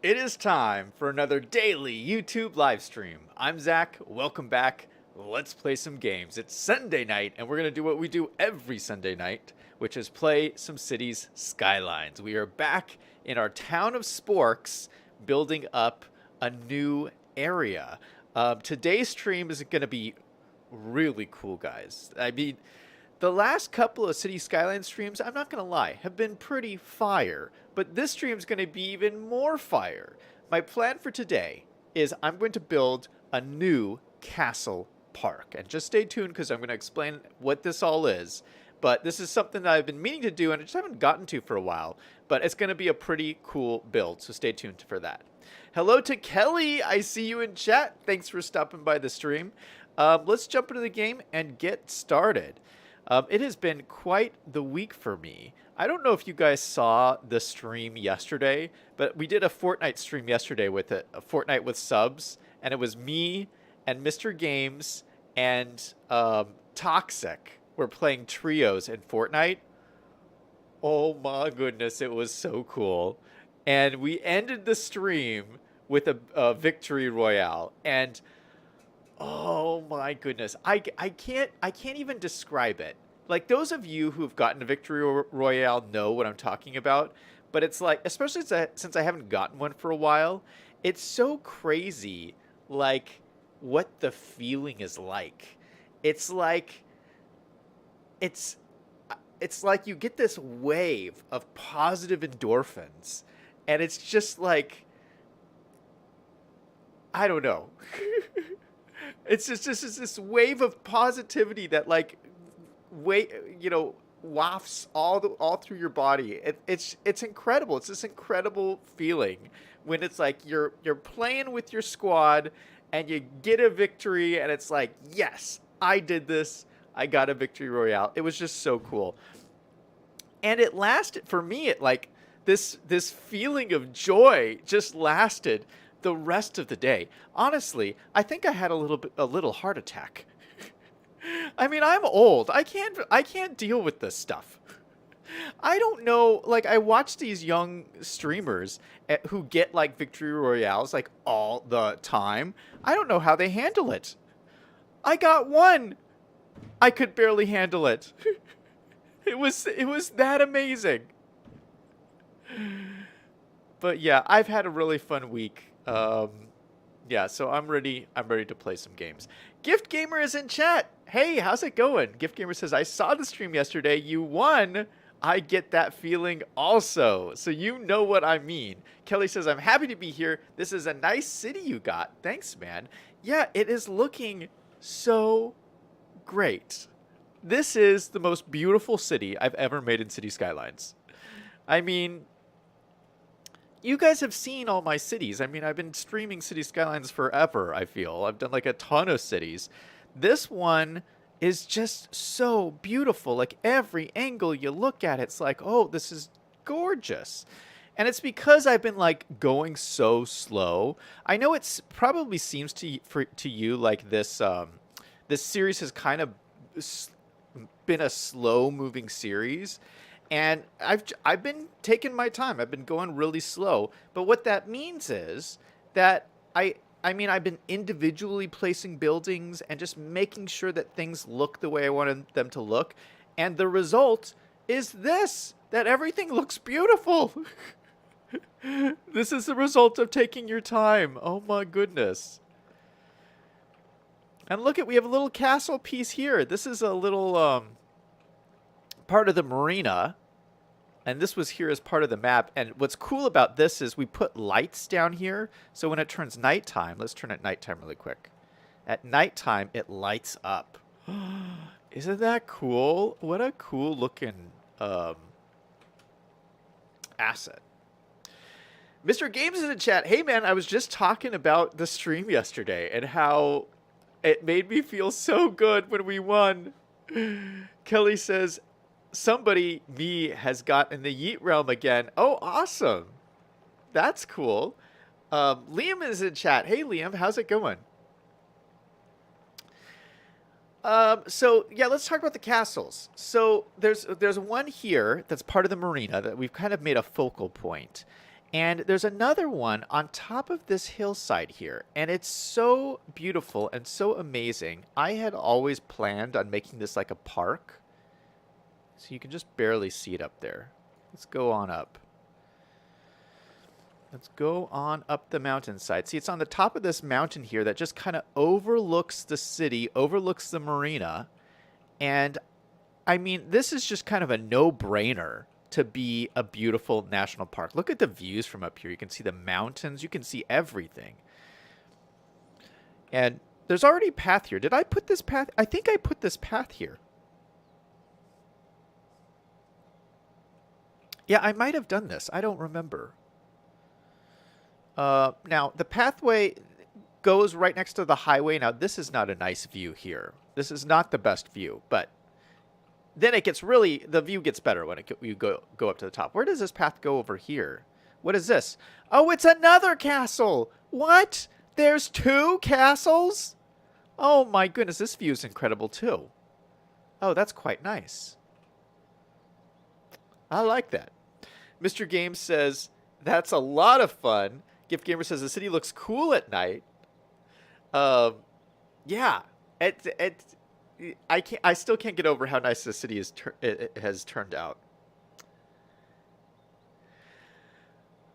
It is time for another daily YouTube live stream. I'm Zach. Welcome back. Let's play some games. It's Sunday night, and we're going to do what we do every Sunday night, which is play some Cities Skylines. We are back in our town of Sporks, building up a new area. Today's stream is going to be really cool, guys. I mean, the last couple of City Skyline streams, I'm not going to lie, have been pretty fire. But this stream is going to be even more fire. My plan for today is I'm going to build a new castle park. And just stay tuned because I'm going to explain what this all is. But this is something that I've been meaning to do and I just haven't gotten to for a while. But it's going to be a pretty cool build, so stay tuned for that. Hello to Kelly. I see you in chat. Thanks for stopping by the stream. Let's jump into the game and get started. It has been quite the week for me. I don't know if you guys saw the stream yesterday, but we did a Fortnite stream yesterday with a Fortnite with subs, and it was me and Mr. Games and Toxic were playing trios in Fortnite. Oh my goodness, it was so cool. And we ended the stream with a victory royale, and oh my goodness, I can't even describe it. Like, those of you who've gotten a victory royale know what I'm talking about, but it's like, especially since I haven't gotten one for a while, it's so crazy, like, what the feeling is like. It's like you get this wave of positive endorphins, and it's just like, I don't know. It's just this wave of positivity that, like, wafts all through your body. It's incredible. It's this incredible feeling when it's like you're playing with your squad and you get a victory and it's like, yes, I did this. I got a victory royale. It was just so cool. And it lasted for me. It like this feeling of joy just lasted the rest of the day. Honestly, I think I had a little heart attack. I mean, I'm old. I can't deal with this stuff. I don't know, like, I watch these young streamers who get like victory royales like all the time. I don't know how they handle it. I got one. I could barely handle it. It was that amazing. But yeah, I've had a really fun week. Yeah, so I'm ready to play some games. Gift Gamer is in chat. Hey, how's it going? Gift Gamer says, I saw the stream yesterday. You won. I get that feeling also. So you know what I mean. Kelly says, I'm happy to be here. This is a nice city you got. Thanks, man. Yeah, it is looking so great. This is the most beautiful city I've ever made in City Skylines. I mean, you guys have seen all my cities. I mean, I've been streaming City Skylines forever, I feel. I've done like a ton of cities. This one is just so beautiful. Like, every angle you look at, it's like, oh, this is gorgeous. And it's because I've been like going so slow. I know it's probably seems to you like this this series has kind of been a slow moving series. And I've been taking my time. I've been going really slow. But what that means is that I mean, I've been individually placing buildings and just making sure that things look the way I wanted them to look. And the result is this, that everything looks beautiful. This is the result of taking your time. Oh my goodness. And look we have a little castle piece here. This is a little part of the marina. And this was here as part of the map. And what's cool about this is we put lights down here. So when it turns nighttime, let's turn it nighttime really quick. At nighttime, it lights up. Isn't that cool? What a cool looking asset. Mr. Games is in chat. Hey man, I was just talking about the stream yesterday and how it made me feel so good when we won. Kelly says, somebody, me, has got in the Yeet realm again. Oh, awesome. That's cool. Liam is in chat. Hey, Liam, how's it going? So, yeah, let's talk about the castles. So there's one here that's part of the marina that we've kind of made a focal point. And there's another one on top of this hillside here, and it's so beautiful and so amazing. I had always planned on making this like a park, so you can just barely see it up there. Let's go on up. Let's go on up the mountainside. See, it's on the top of this mountain here that just kind of overlooks the city, overlooks the marina. And, I mean, this is just kind of a no-brainer to be a beautiful national park. Look at the views from up here. You can see the mountains. You can see everything. And there's already a path here. Did I put this path? I think I put this path here. Yeah, I might have done this. I don't remember. Now, the pathway goes right next to the highway. Now, this is not a nice view here. This is not the best view, but then it gets really, the view gets better when you go up to the top. Where does this path go over here? What is this? Oh, it's another castle. What? There's 2 castles? Oh my goodness, this view is incredible too. Oh, that's quite nice. I like that. Mr. Games says, that's a lot of fun. Gift Gamer says, the city looks cool at night. Yeah. I still can't get over how nice the city has turned out.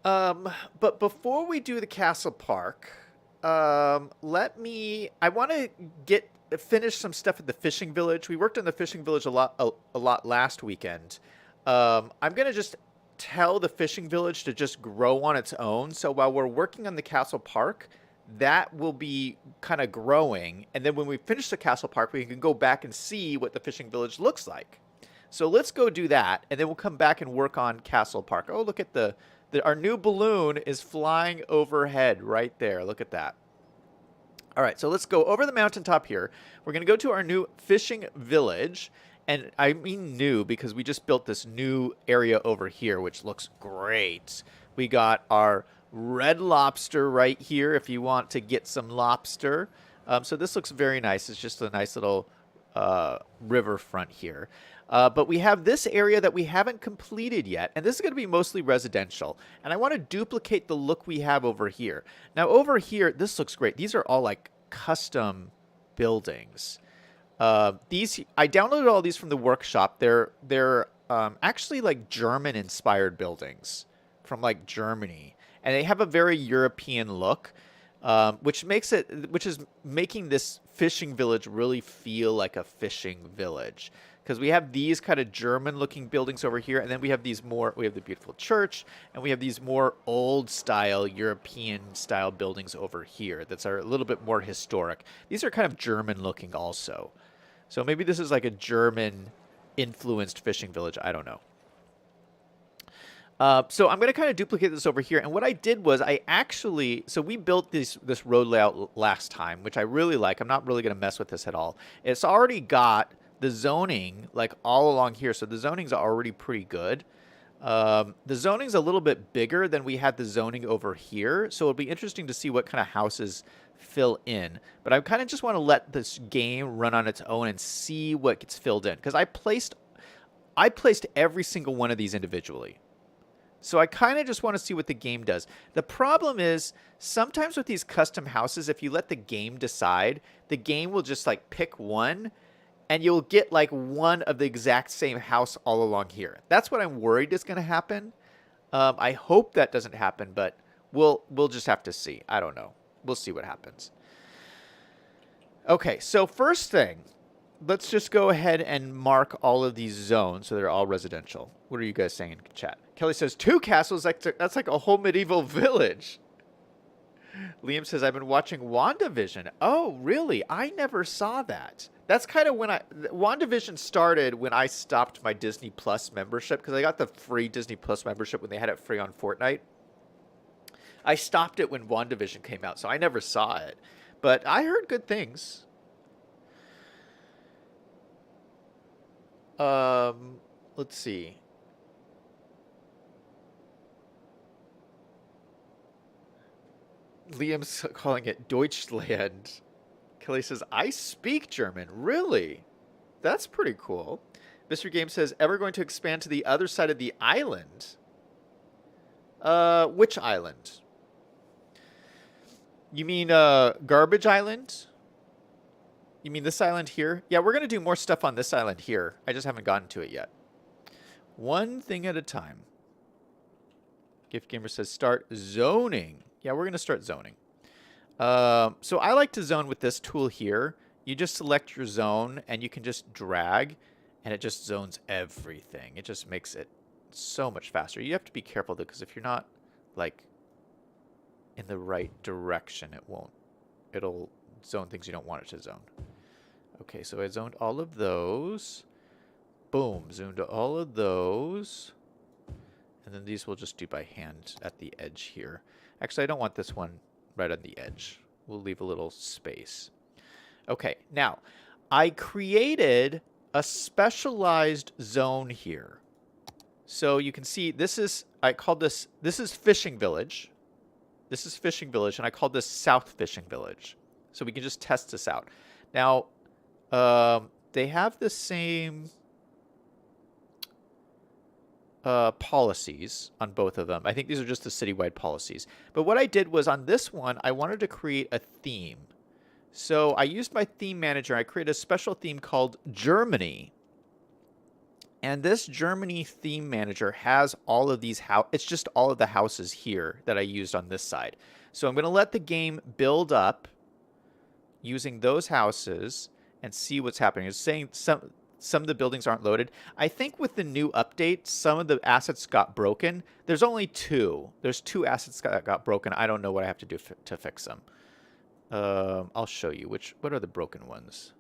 But before we do the castle park, I want to finish some stuff at the fishing village. We worked on the fishing village a lot last weekend. I'm going to just tell the fishing village to just grow on its own. So while we're working on the castle park, that will be kind of growing. And then when we finish the castle park, we can go back and see what the fishing village looks like. So let's go do that. And then we'll come back and work on castle park. Oh, look at our new balloon is flying overhead right there. Look at that. All right, so let's go over the mountaintop here. We're going to go to our new fishing village. And I mean new because we just built this new area over here, which looks great. We got our red lobster right here if you want to get some lobster. So this looks very nice. It's just a nice little riverfront here. But we have this area that we haven't completed yet, and this is going to be mostly residential. And I want to duplicate the look we have over here. Now over here, this looks great. These are all like custom buildings. I downloaded all these from the workshop. They're actually like German-inspired buildings from like Germany, and they have a very European look, which is making this fishing village really feel like a fishing village. Because we have these kind of German-looking buildings over here, and then we have we have the beautiful church, and we have these more old-style, European-style buildings over here that are a little bit more historic. These are kind of German-looking also. So maybe this is like a German-influenced fishing village. I don't know. So I'm going to kind of duplicate this over here. And what I did was so we built this road layout last time, which I really like. I'm not really going to mess with this at all. It's already got the zoning like all along here. So the zoning's already pretty good. The zoning's a little bit bigger than we had the zoning over here. So it'll be interesting to see what kind of houses fill in. But I kind of just want to let this game run on its own and see what gets filled in. Because I placed every single one of these individually. So I kind of just want to see what the game does. The problem is sometimes with these custom houses, if you let the game decide, the game will just like pick one and you'll get like one of the exact same house all along here. That's what I'm worried is going to happen. I hope that doesn't happen, but we'll just have to see. I don't know. We'll see what happens. Okay, so first thing, let's just go ahead and mark all of these zones so they're all residential. What are you guys saying in chat? Kelly says 2 castles. That's like a whole medieval village. Liam says, I've been watching WandaVision. Oh, really? I never saw that. That's kind of when WandaVision started when I stopped my Disney Plus membership because I got the free Disney Plus membership when they had it free on Fortnite. I stopped it when WandaVision came out, so I never saw it. But I heard good things. Let's see. Liam's calling it Deutschland. Kelly says, I speak German. Really? That's pretty cool. Mr. Game says, ever going to expand to the other side of the island? Which island? You mean Garbage Island? You mean this island here? Yeah, we're going to do more stuff on this island here. I just haven't gotten to it yet. One thing at a time. Gift Gamer says start zoning. Yeah, we're going to start zoning. So I like to zone with this tool here. You just select your zone and you can just drag and it just zones everything. It just makes it so much faster. You have to be careful though, because if you're not like in the right direction, it'll zone things you don't want it to zone. Okay, so I zoned all of those. Boom, zoomed all of those. And then these we'll just do by hand at the edge here. Actually, I don't want this one right on the edge. We'll leave a little space. Okay, now I created a specialized zone here. So you can see this is, this is Fishing Village. This is Fishing Village, and I called this South Fishing Village. So we can just test this out. Now, they have the same policies on both of them. I think these are just the citywide policies. But what I did was on this one, I wanted to create a theme. So I used my theme manager. I created a special theme called Germany. And this Germany theme manager has all of these it's just all of the houses here that I used on this side. So I'm going to let the game build up using those houses and see what's happening. It's saying some of the buildings aren't loaded. I think with the new update, some of the assets got broken. There's only two. There's two assets that got broken. I don't know what I have to do to fix them. I'll show you. What are the broken ones?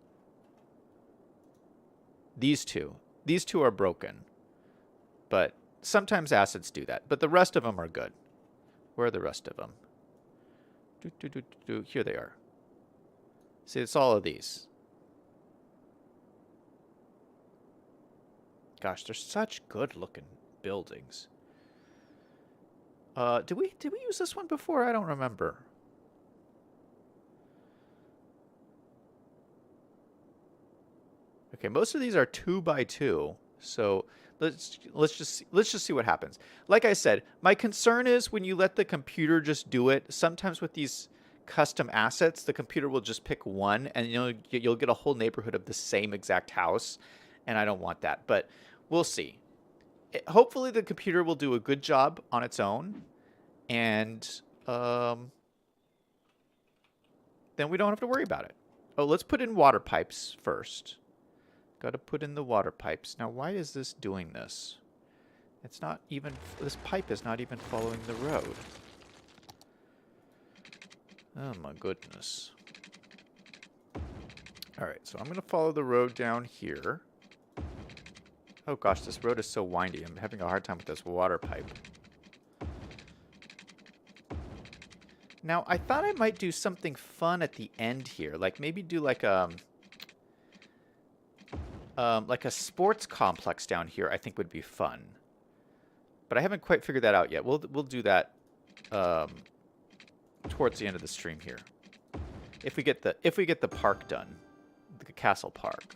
These two. These two are broken. But sometimes assets do that. But the rest of them are good. Where are the rest of them? Here they are. See, it's all of these. Gosh, they're such good-looking buildings. Did we use this one before? I don't remember. Okay, most of these are 2 by 2, so let's just see what happens. Like I said, my concern is when you let the computer just do it. Sometimes with these custom assets, the computer will just pick one, and you'll get a whole neighborhood of the same exact house, and I don't want that. But we'll see. Hopefully, the computer will do a good job on its own, and then we don't have to worry about it. Oh, let's put in water pipes first. Got to put in the water pipes. Now, why is this doing this? It's not even, this pipe is not even following the road. Oh my goodness. All right, so I'm going to follow the road down here. Oh gosh, this road is so windy. I'm having a hard time with this water pipe. Now, I thought I might do something fun at the end here. Like maybe do like a sports complex down here, I think would be fun. But I haven't quite figured that out yet. We'll do that towards the end of the stream here. If we get the park done, the castle park.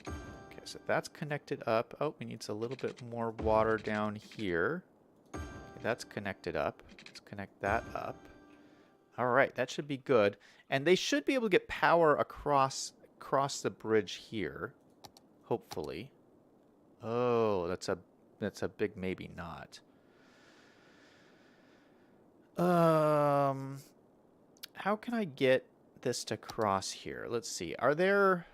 Okay, so that's connected up. Oh, we need a little bit more water down here. Okay, that's connected up. Let's connect that up. All right, that should be good. And they should be able to get power across the bridge here, hopefully. Oh, that's a big maybe not. How can I get this to cross here? Let's see. Are there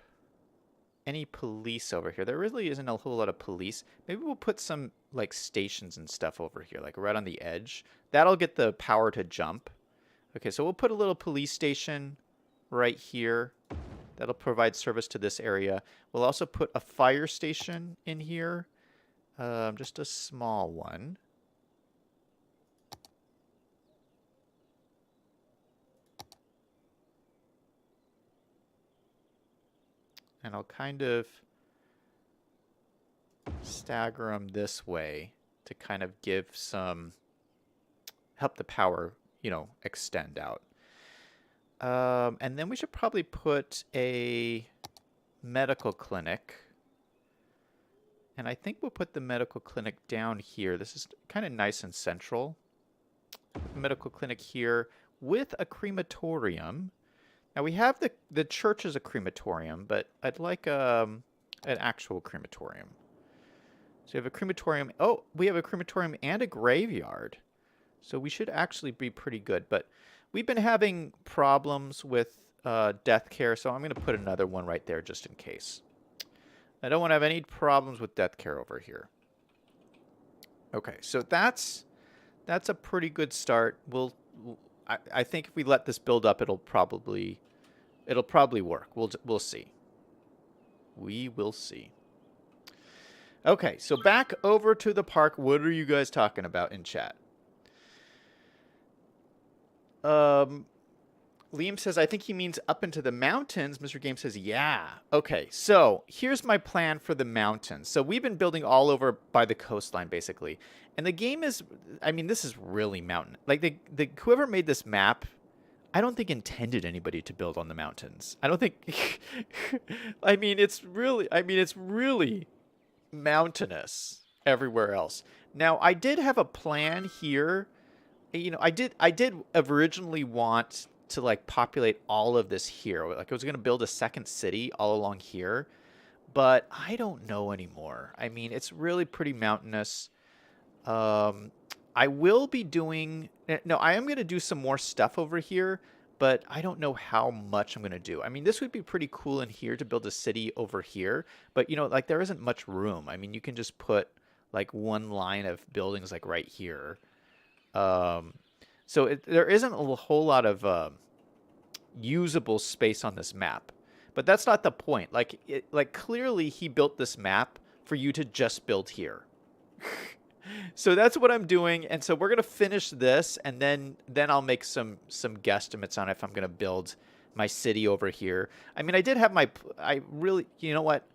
any police over here? There really isn't a whole lot of police. Maybe we'll put some like stations and stuff over here, like right on the edge. That'll get the power to jump. Okay, so we'll put a little police station right here. That'll provide service to this area. We'll also put a fire station in here. Just a small one. And I'll kind of stagger them this way to kind of give some, help the power, extend out. And then we should probably put a medical clinic And I think we'll put the medical clinic down here. This is kind of nice and central. Medical clinic here with a crematorium. Now we have the church as a crematorium, but I'd like an actual crematorium. So we have a crematorium. Oh, we have a crematorium and a graveyard. So we should actually be pretty good. But we've been having problems with death care, so I'm going to put another one right there just in case. I don't want to have any problems with death care over here. Okay, so that's a pretty good start. I think if we let this build up, it'll probably work. We'll see. We will see. Okay, so back over to the park. What are you guys talking about in chat? Liam says, I think he means up into the mountains. Mr. Game says, yeah. Okay, so here's my plan for the mountains. So we've been building all over by the coastline, basically. And the game is, I mean, this is really mountain. Like, whoever made this map, I don't think intended anybody to build on the mountains. I don't think, I mean, it's really mountainous everywhere else. Now, I did have a plan here. You know, I did originally want to like populate all of this here. Like I was going to build a second city all along here, but I don't know anymore. I mean, it's really pretty mountainous. I will be doing, no, I am going to do some more stuff over here, but I don't know how much I'm going to do. I mean, this would be pretty cool in here to build a city over here, but you know, like there isn't much room. I mean, you can just put like one line of buildings like right here. So there isn't a whole lot of usable space on this map, but that's not the point. Like clearly he built this map for you to just build here. So that's what I'm doing, and so we're gonna finish this, and then I'll make some guesstimates on if I'm gonna build my city over here. I mean, I did have you know what?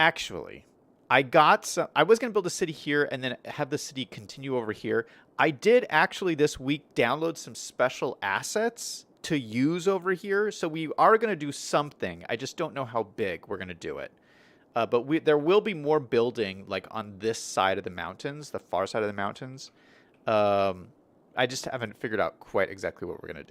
Actually, I was going to build a city here and then have the city continue over here. I did actually this week download some special assets to use over here. So we are going to do something. I just don't know how big we're going to do it. But there will be more building like on this side of the mountains, the far side of the mountains. I just haven't figured out quite exactly what we're going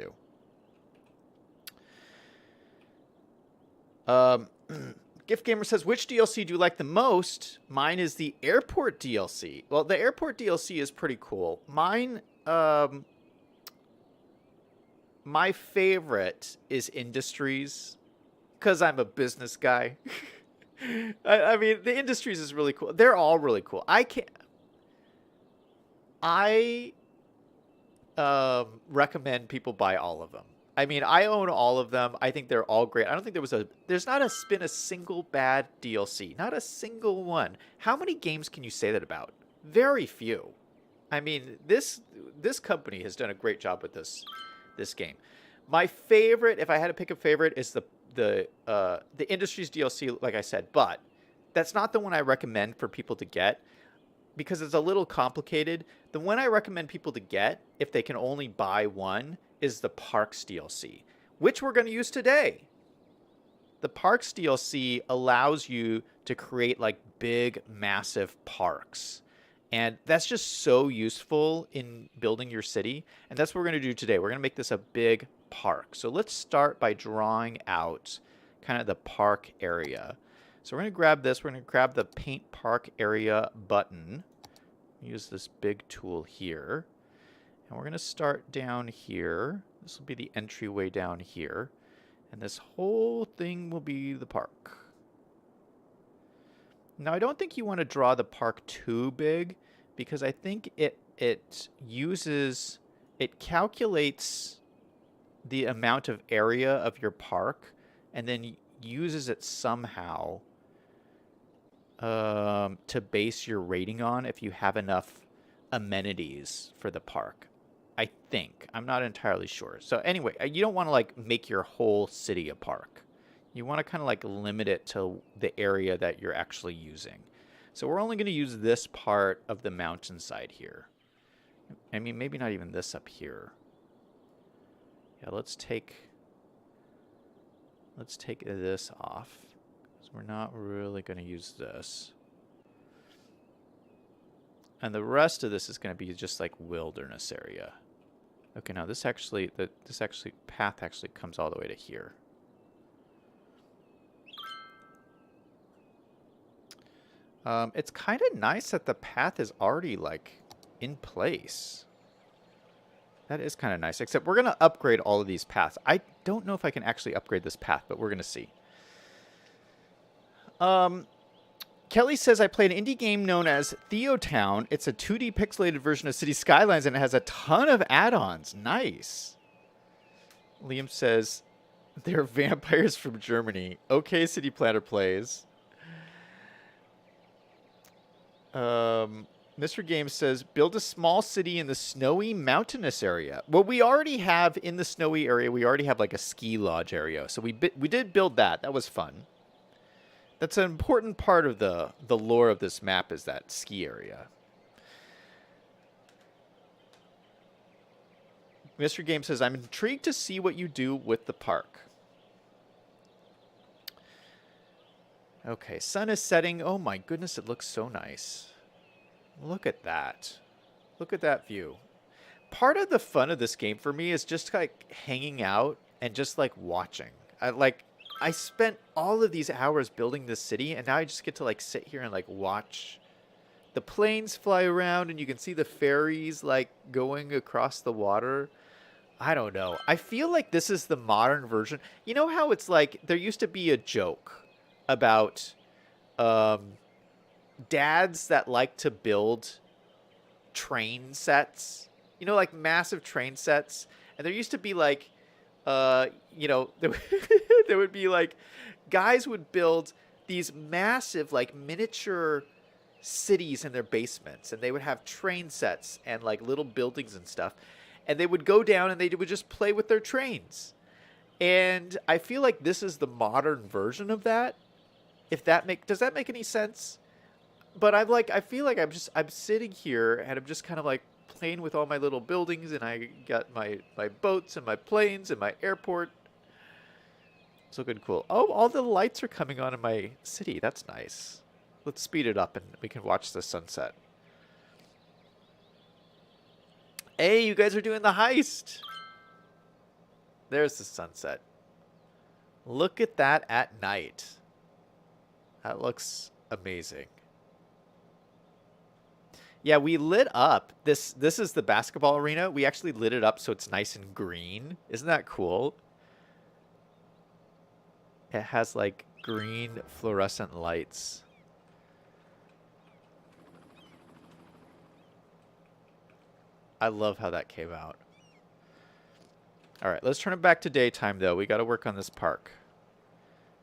to do. Gift Gamer says, which DLC do you like the most? Mine is the airport DLC. Well, the airport DLC is pretty cool. Mine, my favorite is Industries, because I'm a business guy. I mean, the Industries is really cool. They're all really cool. I recommend people buy all of them. I mean, I own all of them. I think they're all great. I don't think there's not been a single bad DLC. Not a single one. How many games can you say that about? Very few. I mean, this company has done a great job with this game. My favorite, if I had to pick a favorite, is the Industries DLC, like I said, but that's not the one I recommend for people to get because it's a little complicated. The one I recommend people to get, if they can only buy one, is the Parks DLC, which we're going to use today. The Parks DLC allows you to create like big, massive parks. And that's just so useful in building your city. And that's what we're going to do today. We're going to make this a big park. So let's start by drawing out kind of the park area. So we're going to grab this. We're going to grab the Paint Park Area button. Use this big tool here. And we're going to start down here. This will be the entryway down here. And this whole thing will be the park. Now, I don't think you want to draw the park too big because I think it calculates the amount of area of your park and then uses it somehow to base your rating on if you have enough amenities for the park. I think. I'm not entirely sure. So anyway, you don't want to like make your whole city a park. You want to kind of like limit it to the area that you're actually using. So we're only going to use this part of the mountainside here. I mean, maybe not even this up here. Yeah, let's take this off. 'Cause So we're not really going to use this. And the rest of this is going to be just like wilderness area. Okay, now this actually, path actually comes all the way to here. It's kind of nice that the path is already like in place. That is kind of nice, except we're going to upgrade all of these paths. I don't know if I can actually upgrade this path, but we're going to see. Kelly says, I play an indie game known as Theotown. It's a 2D pixelated version of City Skylines, and it has a ton of add-ons. Nice. Liam says, they're vampires from Germany. Okay, City Planner plays. Mr. Games says, build a small city in the snowy mountainous area. Well, we already have, in the snowy area, we already have like a ski lodge area. So we did build that. That was fun. That's an important part of the lore of this map, is that ski area. Mr. Game says, I'm intrigued to see what you do with the park. Okay, sun is setting. Oh my goodness, it looks so nice. Look at that. Look at that view. Part of the fun of this game for me is just like hanging out and just like watching. I spent all of these hours building this city, and now I just get to like sit here and like watch the planes fly around, and you can see the ferries like going across the water. I don't know. I feel like this is the modern version. You know how it's like there used to be a joke about dads that like to build train sets, you know, like massive train sets. And there used to be like, you know, there would be like guys would build these massive like miniature cities in their basements, and they would have train sets and like little buildings and stuff. And they would go down and they would just play with their trains. And I feel like this is the modern version of that. Does that make any sense? But I feel like I'm sitting here and I'm just kind of like playing with all my little buildings, and I got my boats and my planes and my airport. It's looking cool. Oh, all the lights are coming on in my city. That's nice. Let's speed it up and we can watch the sunset. Hey, you guys are doing the heist. There's the sunset. Look at that at night. That looks amazing. Yeah, we lit up. This is the basketball arena. We actually lit it up so it's nice and green. Isn't that cool? It has like green fluorescent lights. I love how that came out. All right, let's turn it back to daytime, though. We got to work on this park.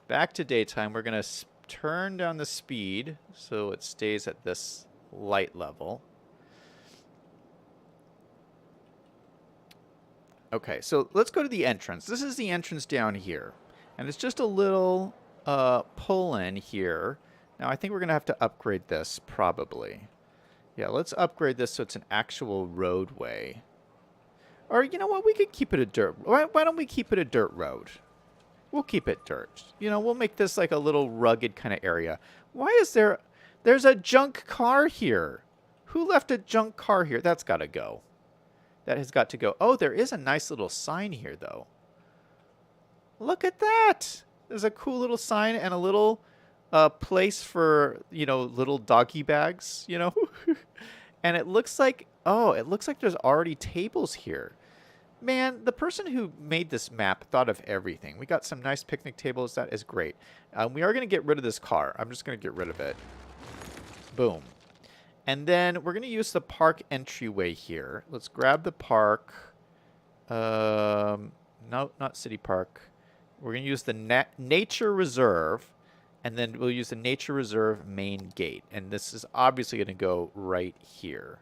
Back to daytime. We're going to turn down the speed so it stays at this light level. Okay, so let's go to the entrance. This is the entrance down here. And it's just a little pull-in here. Now, I think we're going to have to upgrade this, probably. Yeah, let's upgrade this so it's an actual roadway. Or, you know what? We could keep it a dirt. Why don't we keep it a dirt road? We'll keep it dirt. You know, we'll make this like a little rugged kind of area. Why is there... There's a junk car here. Who left a junk car here? That's got to go. That has got to go. Oh, there is a nice little sign here, though. Look at that. There's a cool little sign and a little place for, you know, little doggy bags, you know. And it looks like, oh, it looks like there's already tables here. Man, the person who made this map thought of everything. We got some nice picnic tables. That is great. We are going to get rid of this car. I'm just going to get rid of it. Boom. And then we're going to use the park entryway here. Let's grab the park. No, not city park. We're going to use the nature reserve. And then we'll use the nature reserve main gate. And this is obviously going to go right here.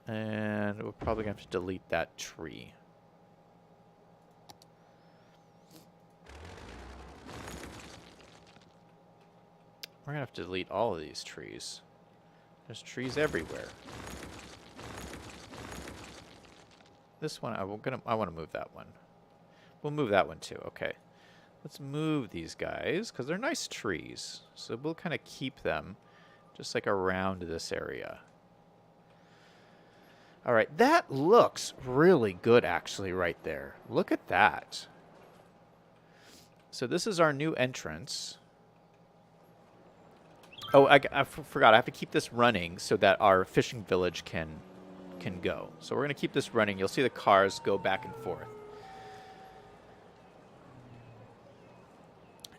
And we're probably going to have to delete that tree. We're going to have to delete all of these trees. There's trees everywhere. This one, I want to move that one. We'll move that one too. Okay. Let's move these guys because they're nice trees. So we'll kind of keep them just like around this area. All right, that looks really good actually right there. Look at that. So this is our new entrance. Oh, I forgot. I have to keep this running so that our fishing village can go. So we're going to keep this running. You'll see the cars go back and forth.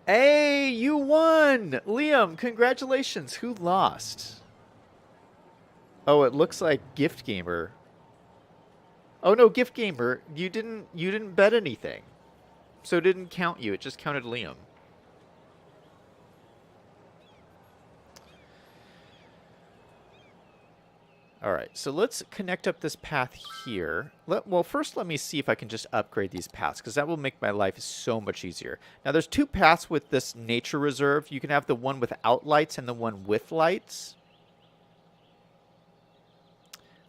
Hey, you won! Liam, congratulations. Who lost? Oh, it looks like Gift Gamer. Oh no, Gift Gamer, you didn't bet anything. So it didn't count you. It just counted Liam. All right, so let's connect up this path here. Well, first let me see if I can just upgrade these paths, because that will make my life so much easier. Now, there's two paths with this nature reserve. You can have the one without lights and the one with lights.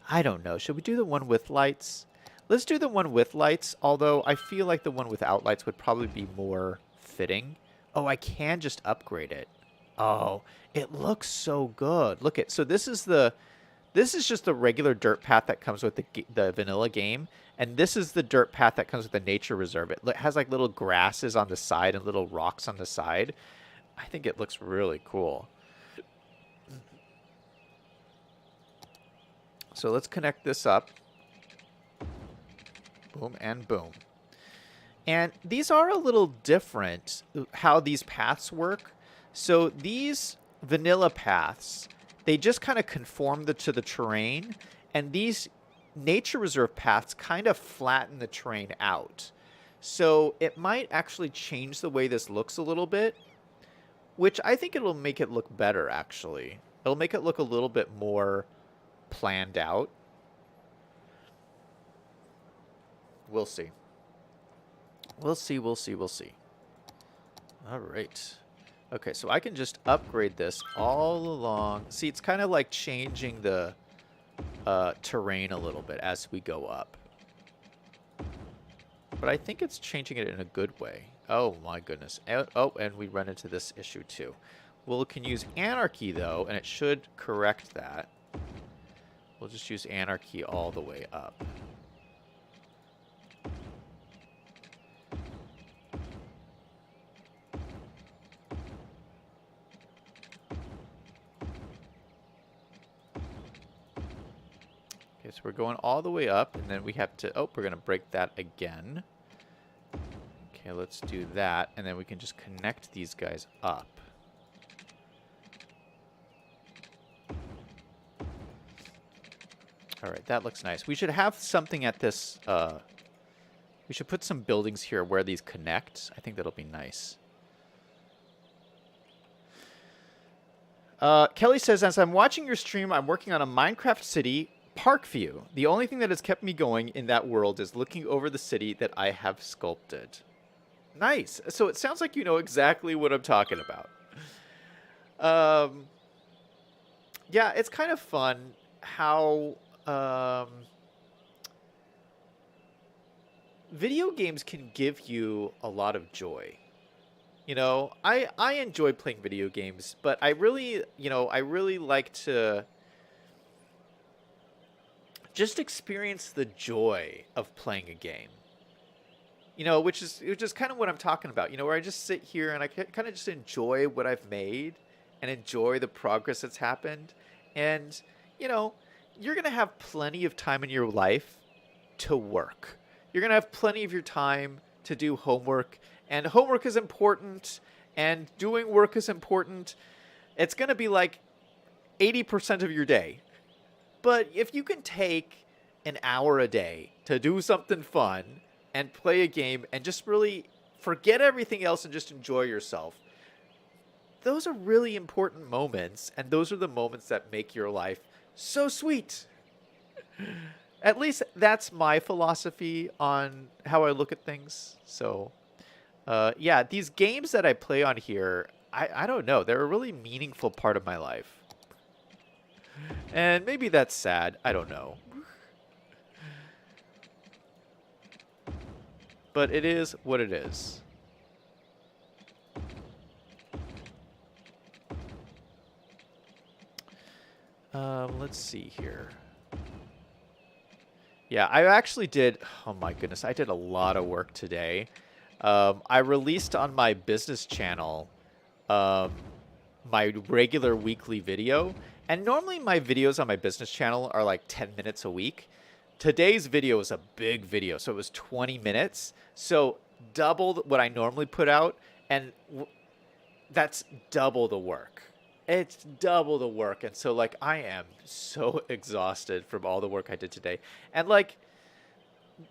I don't know. Should we do the one with lights? Let's do the one with lights, although I feel like the one without lights would probably be more fitting. Oh, I can just upgrade it. Oh, it looks so good. Look at, so this is just the regular dirt path that comes with the vanilla game, and this is the dirt path that comes with the nature reserve. It has like little grasses on the side and little rocks on the side. I think it looks really cool. So let's connect this up. Boom and boom. And these are a little different how these paths work. So these vanilla paths, they just kind of conform to the terrain, and these nature reserve paths kind of flatten the terrain out. So it might actually change the way this looks a little bit, which I think it'll make it look better, actually. It'll make it look a little bit more planned out. We'll see. We'll see, we'll see, we'll see. All right. Okay, so I can just upgrade this all along. See, it's kind of like changing the terrain a little bit as we go up. But I think it's changing it in a good way. Oh, my goodness. Oh, and we run into this issue, too. Well, we can use Anarchy, though, and it should correct that. We'll just use Anarchy all the way up. So we're going all the way up, and then we have to, oh, we're going to break that again. Okay, let's do that, and then we can just connect these guys up. All right, that looks nice. We should have something at this, we should put some buildings here where these connect. I think that'll be nice. Kelly says, as I'm watching your stream, I'm working on a Minecraft city Parkview. The only thing that has kept me going in that world is looking over the city that I have sculpted. Nice. So it sounds like you know exactly what I'm talking about. Yeah, it's kind of fun how video games can give you a lot of joy. You know, I enjoy playing video games, but I really like to just experience the joy of playing a game. You know, which is kind of what I'm talking about. You know, where I just sit here and I kind of just enjoy what I've made and enjoy the progress that's happened. And, you know, you're going to have plenty of time in your life to work. You're going to have plenty of your time to do homework. And homework is important. And doing work is important. It's going to be like 80% of your day. But if you can take an hour a day to do something fun and play a game and just really forget everything else and just enjoy yourself, those are really important moments, and those are the moments that make your life so sweet. At least that's my philosophy on how I look at things. So, yeah, these games that I play on here, I don't know, they're a really meaningful part of my life. And maybe that's sad. I don't know. But it is what it is. Let's see here. Yeah, I actually did, oh my goodness, I did a lot of work today. I released on my business channel my regular weekly video. And normally my videos on my business channel are like 10 minutes a week. Today's video was a big video, so it was 20 minutes. So double what I normally put out, and that's double the work. It's double the work. And so, like, I am so exhausted from all the work I did today. And, like,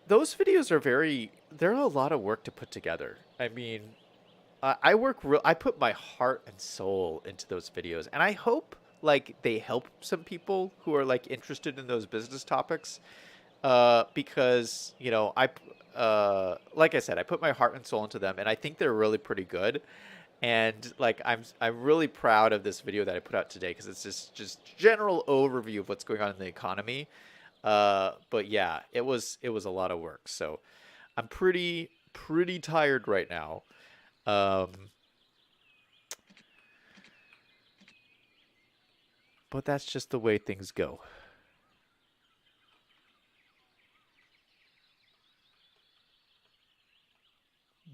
those videos are they're a lot of work to put together. I mean, I put my heart and soul into those videos, and I hope like they help some people who are like interested in those business topics. Because you know, like I said, I put my heart and soul into them, and I think they're really pretty good. And like I'm really proud of this video that I put out today because it's just general overview of what's going on in the economy. But yeah, it was a lot of work. So I'm pretty tired right now. But that's just the way things go.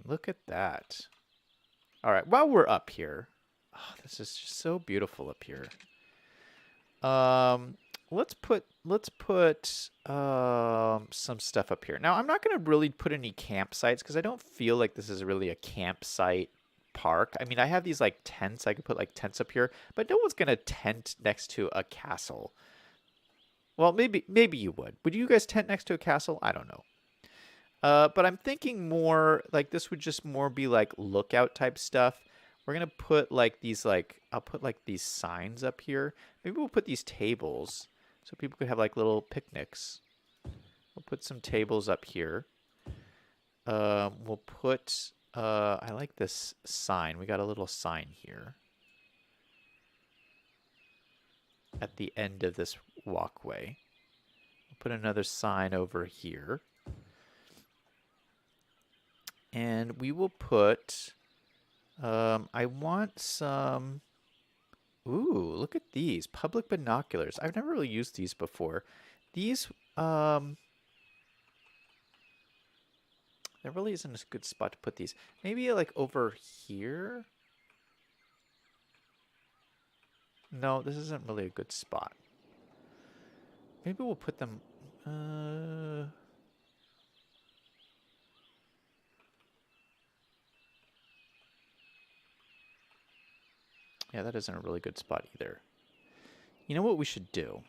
Look at that. All right, while we're up here, oh, this is just so beautiful up here. Let's put some stuff up here. Now, I'm not going to really put any campsites because I don't feel like this is really a campsite park. I mean, I have these like tents. I could put like tents up here, but no one's going to tent next to a castle. Well, maybe you would. Would you guys tent next to a castle? I don't know. But I'm thinking more like this would just more be like lookout type stuff. We're going to put like these I'll put like these signs up here. Maybe we'll put these tables so people could have like little picnics. We'll put some tables up here. We'll put, I like this sign. We got a little sign here at the end of this walkway. We'll put another sign over here. And we will put, I want some, ooh, look at these, public binoculars. I've never really used these before. These, there really isn't a good spot to put these. Maybe like over here? No, this isn't really a good spot. Maybe we'll put them, yeah, that isn't a really good spot either. You know what we should do?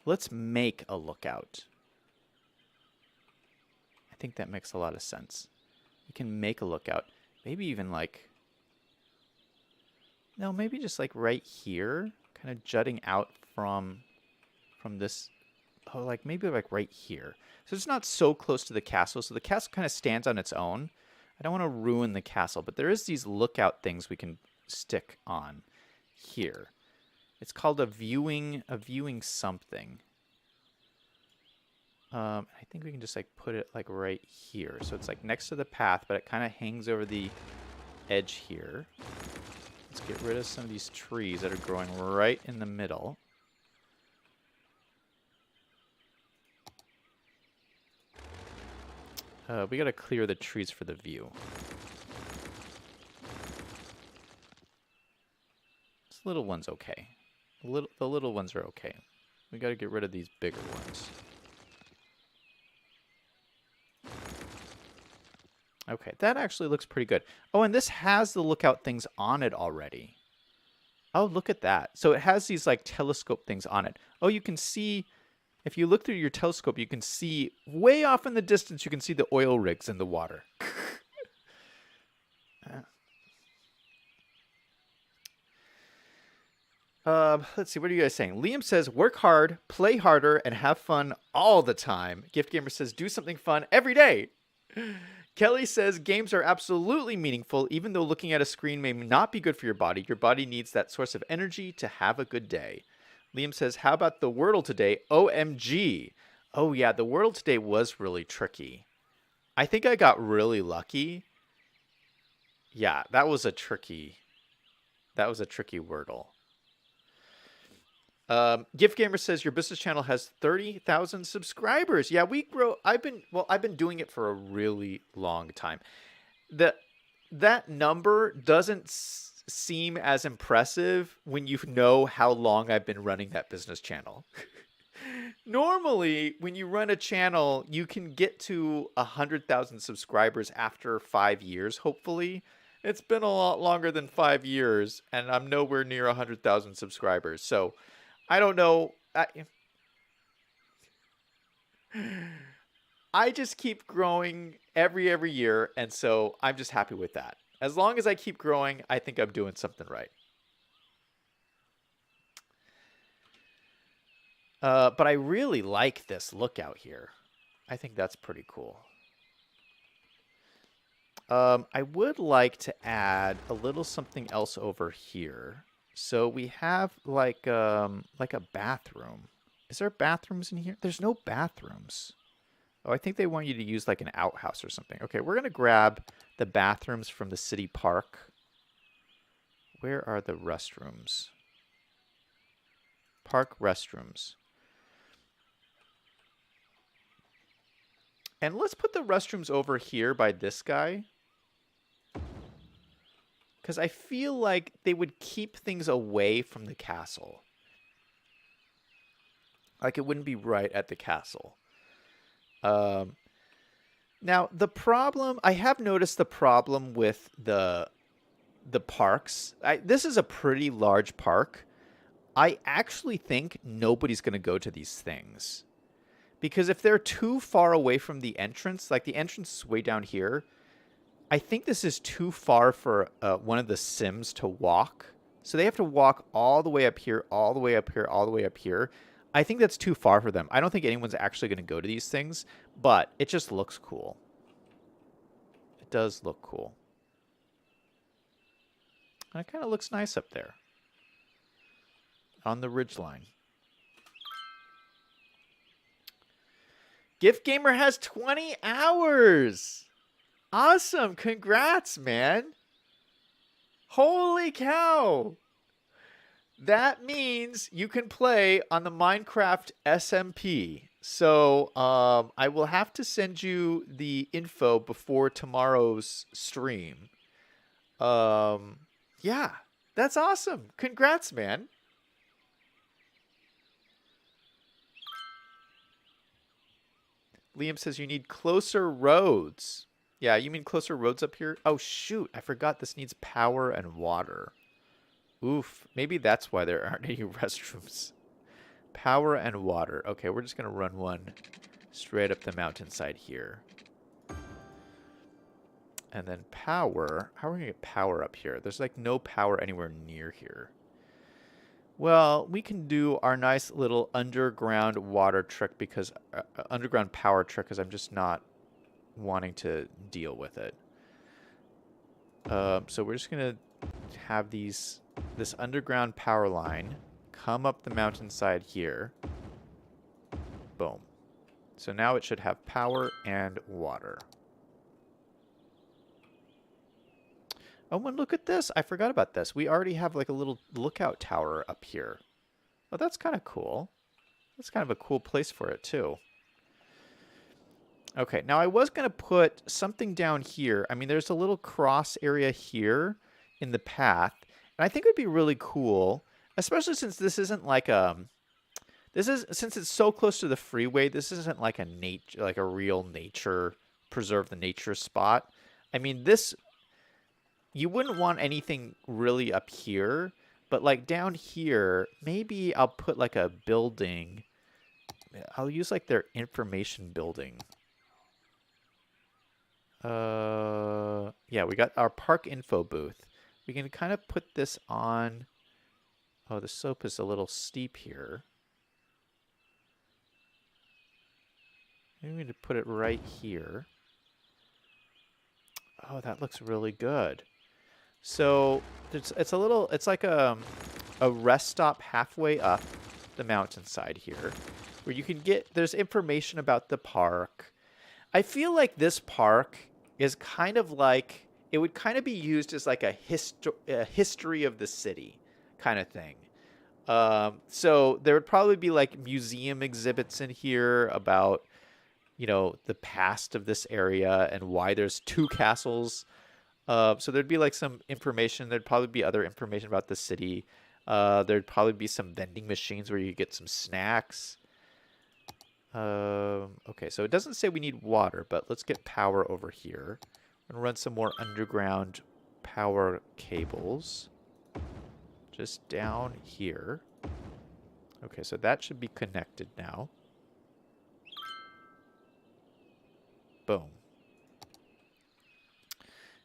Let's make a lookout. I think that makes a lot of sense. We can make a lookout. Maybe even like... No, maybe just like right here. Kind of jutting out from this... Oh, like maybe like right here. So it's not so close to the castle. So the castle kind of stands on its own. I don't want to ruin the castle. But there is these lookout things we can stick on here. It's called a viewing something. I think we can just like put it like right here. So it's like next to the path, but it kind of hangs over the edge here. Let's get rid of some of these trees that are growing right in the middle. We got to clear the trees for the view. Little one's okay. The little ones are okay. We got to get rid of these bigger ones. Okay, that actually looks pretty good. Oh, and this has the lookout things on it already. Oh, look at that. So it has these like telescope things on it. Oh, you can see, if you look through your telescope, you can see way off in the distance, you can see the oil rigs in the water. Let's see, what are you guys saying? Liam says, work hard, play harder, and have fun all the time. Gift Gamer says, do something fun every day. Kelly says, games are absolutely meaningful, even though looking at a screen may not be good for your body. Your body needs that source of energy to have a good day. Liam says, how about the Wordle today? OMG. Oh, yeah, the Wordle today was really tricky. I think I got really lucky. Yeah, that was a tricky Wordle. Gift Gamer says your business channel has 30,000 subscribers. Yeah, we grow. I've been doing it for a really long time. That number doesn't seem as impressive when you know how long I've been running that business channel. Normally, when you run a channel, you can get to 100,000 subscribers after 5 years, hopefully. It's been a lot longer than 5 years, and I'm nowhere near 100,000 subscribers. So, I don't know. I just keep growing every year, and so I'm just happy with that. As long as I keep growing, I think I'm doing something right. But I really like this lookout here. I think that's pretty cool. I would like to add a little something else over here. So we have like a bathroom. Is there bathrooms in here? There's no bathrooms. Oh, I think they want you to use like an outhouse or something. Okay, we're going to grab the bathrooms from the city park. Where are the restrooms? Park restrooms. And let's put the restrooms over here by this guy. Because I feel like they would keep things away from the castle. Like it wouldn't be right at the castle. Now, the problem... I have noticed the problem with the parks. This is a pretty large park. I actually think nobody's going to go to these things. Because if they're too far away from the entrance, like the entrance is way down here, I think this is too far for one of the Sims to walk. So they have to walk all the way up here, all the way up here, all the way up here. I think that's too far for them. I don't think anyone's actually going to go to these things, but it just looks cool. It does look cool. And it kind of looks nice up there on the ridgeline. Gift Gamer has 20 hours. Awesome. Congrats, man. Holy cow. That means you can play on the Minecraft SMP. So I will have to send you the info before tomorrow's stream. Yeah, that's awesome. Congrats, man. Liam says you need closer roads. Yeah, you mean closer roads up here? Oh, shoot. I forgot this needs power and water. Oof. Maybe that's why there aren't any restrooms. Power and water. Okay, we're just going to run one straight up the mountainside here. And then power. How are we going to get power up here? There's like no power anywhere near here. Well, we can do our nice little underground water trick because underground power trick because I'm just not wanting to deal with it. So we're just gonna have this underground power line come up the mountainside here. Boom. So now it should have power and water. Oh, and look at this. I forgot about this. We already have like a little lookout tower up here. Oh, that's kind of cool. That's kind of a cool place for it, too. Okay, now I was going to put something down here. I mean, there's a little cross area here in the path. And I think it would be really cool, especially since this isn't like since it's so close to the freeway, this isn't like a real nature, preserve the nature spot. I mean, you wouldn't want anything really up here, but like down here, maybe I'll put like a building. I'll use like their information building. Yeah, we got our park info booth. We can kind of put this on. Oh, the slope is a little steep here. Maybe we need to put it right here. Oh, that looks really good. So it's like a rest stop halfway up the mountainside here where you can there's information about the park. I feel like this park is kind of like, it would kind of be used as like a history of the city kind of thing. So there would probably be like museum exhibits in here about, you know, the past of this area and why there's two castles. So there'd be like some information. There'd probably be other information about the city. There'd probably be some vending machines where you get some snacks. Okay, so it doesn't say we need water, but let's get power over here. I'm gonna run some more underground power cables. Just down here. Okay, so that should be connected now. Boom.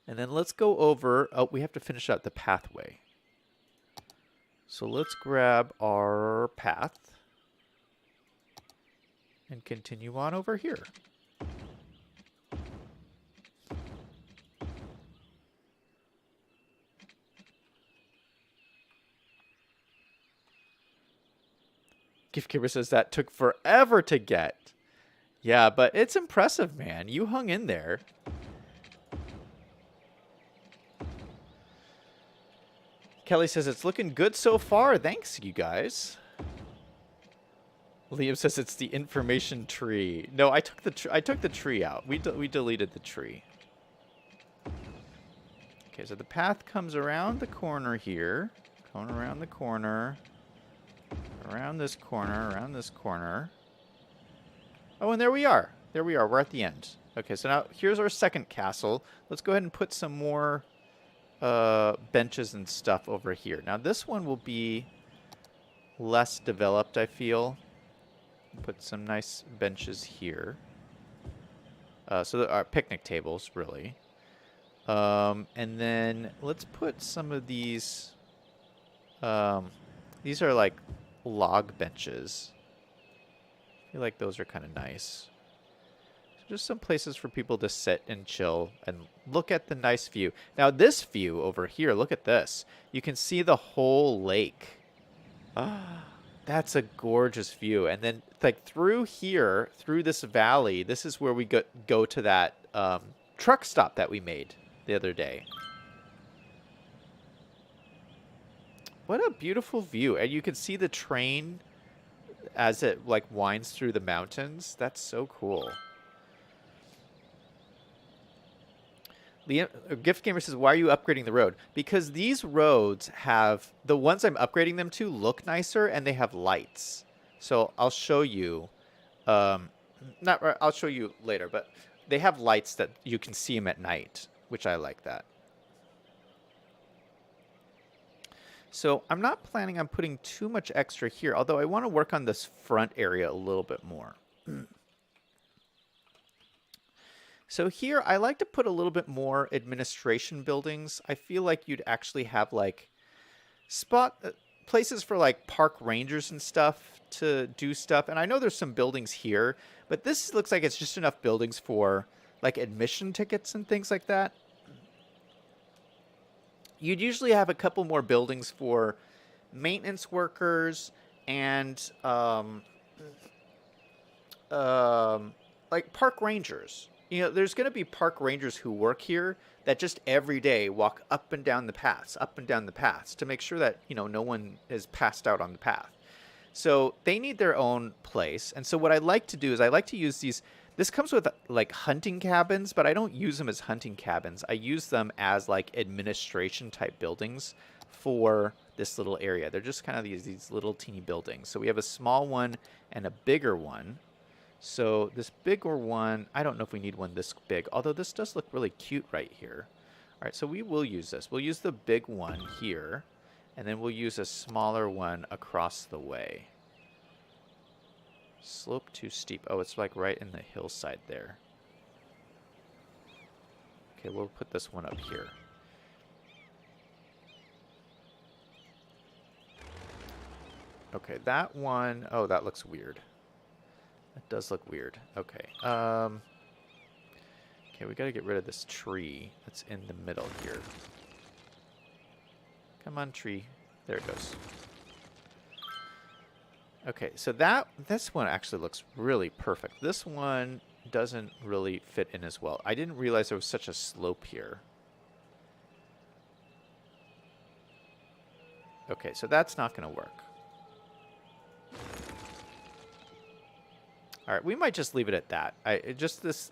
And then let's go over... Oh, we have to finish out the pathway. So let's grab our path and continue on over here. Gift Giver says that took forever to get. Yeah, but it's impressive, man. You hung in there. Kelly says it's looking good so far. Thanks, you guys. Liam says it's the information tree. No, I took the tree out. We deleted the tree. Okay, so the path comes around the corner here. Going around the corner. Around this corner, around this corner. Oh, and there we are. There we are. We're at the end. Okay, so now here's our second castle. Let's go ahead and put some more benches and stuff over here. Now this one will be less developed, I feel. Put some nice benches here. So there are picnic tables, really. And then let's put some of these... these are like log benches. I feel like those are kind of nice. So just some places for people to sit and chill and look at the nice view. Now this view over here, look at this. You can see the whole lake. Ah, that's a gorgeous view. And then like through here, through this valley, this is where we go to that truck stop that we made the other day. What a beautiful view. And you can see the train as it like winds through the mountains. That's so cool. Gift Gamer says, why are you upgrading the road? Because these roads have, the ones I'm upgrading them to look nicer and they have lights. So I'll show you, I'll show you later, but they have lights that you can see them at night, which I like that. So I'm not planning on putting too much extra here, although I want to work on this front area a little bit more. So here, I like to put a little bit more administration buildings. I feel like you'd actually have like places for like park rangers and stuff to do stuff. And I know there's some buildings here, but this looks like it's just enough buildings for like admission tickets and things like that. You'd usually have a couple more buildings for maintenance workers and like park rangers. You know, there's going to be park rangers who work here that just every day walk up and down the paths to make sure that, you know, no one is passed out on the path. So they need their own place. And so what I like to do is I like to use these. This comes with like hunting cabins, but I don't use them as hunting cabins. I use them as like administration type buildings for this little area. They're just kind of these little teeny buildings. So we have a small one and a bigger one. So this bigger one, I don't know if we need one this big, although this does look really cute right here. All right, so we will use this. We'll use the big one here, and then we'll use a smaller one across the way. Slope too steep. Oh, it's like right in the hillside there. Okay, we'll put this one up here. Okay, that one, oh, that looks weird. That does look weird. Okay. Okay, we gotta get rid of this tree that's in the middle here. Come on, tree. There it goes. Okay, so this one actually looks really perfect. This one doesn't really fit in as well. I didn't realize there was such a slope here. Okay, so that's not gonna work. All right, we might just leave it at that. I think this